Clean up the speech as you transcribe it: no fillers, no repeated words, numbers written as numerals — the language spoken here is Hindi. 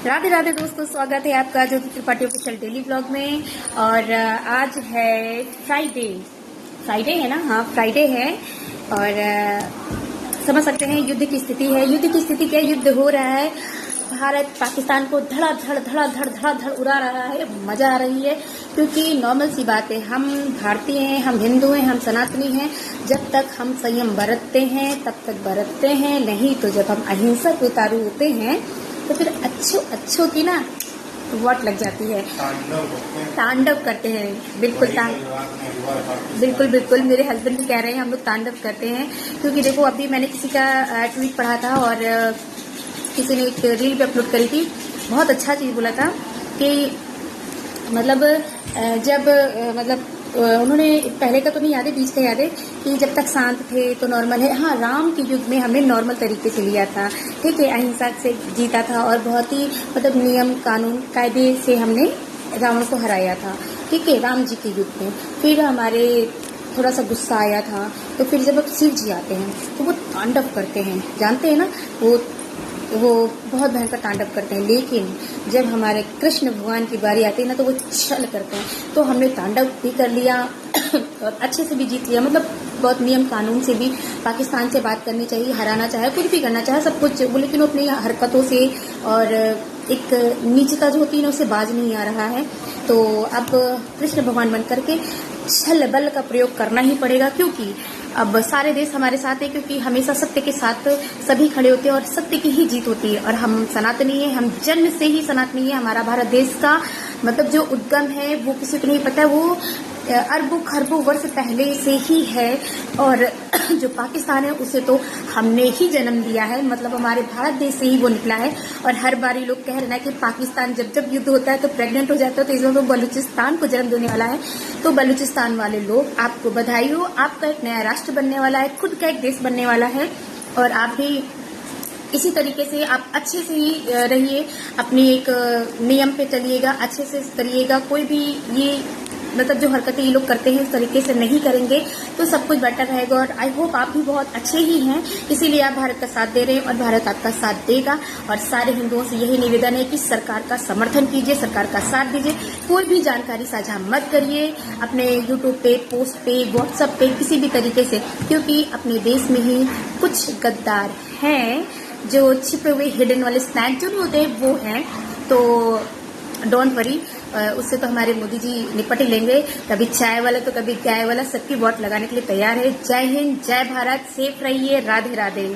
राधे राधे दोस्तों, स्वागत है आपका ज्योति त्रिपाठी ऑफिशियल डेली ब्लॉग में। और आज है फ्राइडे है ना? हाँ, फ्राइडे है। और समझ सकते हैं युद्ध की स्थिति है। युद्ध की स्थिति क्या? युद्ध हो रहा है। भारत पाकिस्तान को धड़ाधड़ उड़ा रहा है। मजा आ रही है क्योंकि नॉर्मल सी बात है, हम भारतीय हैं, हम हिंदू हैं, हम सनातनी हैं। जब तक हम संयम बरतते हैं तब तक बरतते हैं, नहीं तो जब हम अहिंसा के उतारू होते हैं तो फिर अच्छों की ना वोट लग जाती है, तांडव करते हैं। बिल्कुल मेरे हस्बैंड भी कह रहे हैं हम लोग तांडव करते हैं। क्योंकि देखो, अभी मैंने किसी का ट्वीट पढ़ा था और किसी ने एक रील पे अपलोड करी थी। बहुत अच्छा चीज़ बोला था कि उन्होंने पहले का तो नहीं याद है, बीच का याद है कि जब तक शांत थे तो नॉर्मल है। हाँ, राम के युग में हमने नॉर्मल तरीके से लिया था, ठीक है, अहिंसा से जीता था और बहुत ही नियम कानून कायदे से हमने रावण को हराया था, ठीक है, राम जी के युग में। फिर हमारे थोड़ा सा गुस्सा आया था, तो फिर जब अब शिव जी आते हैं तो वो तांडव करते हैं, जानते हैं ना, वो बहुत भयंकर तांडव करते हैं। लेकिन जब हमारे कृष्ण भगवान की बारी आती है ना तो वो छल करते हैं। तो हमने तांडव भी कर लिया और अच्छे से भी जीत लिया। बहुत नियम कानून से भी पाकिस्तान से बात करनी चाहिए, हराना चाहे, कुछ भी करना चाहे, सब कुछ वो, लेकिन वो अपनी हरकतों से और एक नीचता जो होती है ना उससे बाज नहीं आ रहा है। तो अब कृष्ण भगवान बन करके छल बल का प्रयोग करना ही पड़ेगा, क्योंकि अब सारे देश हमारे साथ है, क्योंकि हमेशा सत्य के साथ सभी खड़े होते हैं और सत्य की ही जीत होती है। और हम सनातनी है, हम जन्म से ही सनातनी है। हमारा भारत देश का जो उद्गम है वो किसी को नहीं पता, वो अरबों खरबों वर्ष पहले से ही है। और जो पाकिस्तान है उसे तो हमने ही जन्म दिया है, हमारे भारत देश से ही वो निकला है। और हर बार ये लोग कह रहे हैं कि पाकिस्तान जब युद्ध होता है तो प्रेग्नेंट हो जाता है, तो इसमें तो बलूचिस्तान को जन्म देने वाला है। तो बलूचिस्तान वाले लोग, आपको बधाई हो, आपका एक नया राष्ट्र बनने वाला है, खुद का एक देश बनने वाला है। और आप भी इसी तरीके से आप अच्छे से ही रहिए, अपनी एक नियम पे चलिएगा, अच्छे से करिएगा। कोई भी ये जो हरकतें ये लोग करते हैं इस तरीके से नहीं करेंगे तो सब कुछ बेटर रहेगा। और आई होप आप भी बहुत अच्छे ही हैं, इसीलिए आप भारत का साथ दे रहे हैं और भारत आपका साथ देगा। और सारे हिंदुओं से यही निवेदन है कि सरकार का समर्थन कीजिए, सरकार का साथ दीजिए। कोई भी जानकारी साझा मत करिए अपने यूट्यूब पे, पोस्ट पे, व्हाट्सएप पे, किसी भी तरीके से, क्योंकि अपने देश में ही कुछ गद्दार हैं जो छिपे हुए हिडन वाले स्नैक जो नहीं होते हैं वो हैं। तो डोंट वरी, उससे तो हमारे मोदी जी निपट ही लेंगे। कभी चाय वाला तो कभी गाय वाला, सबकी वोट लगाने के लिए तैयार है। जय हिंद, जय भारत, सेफ रहिए, राधे राधे।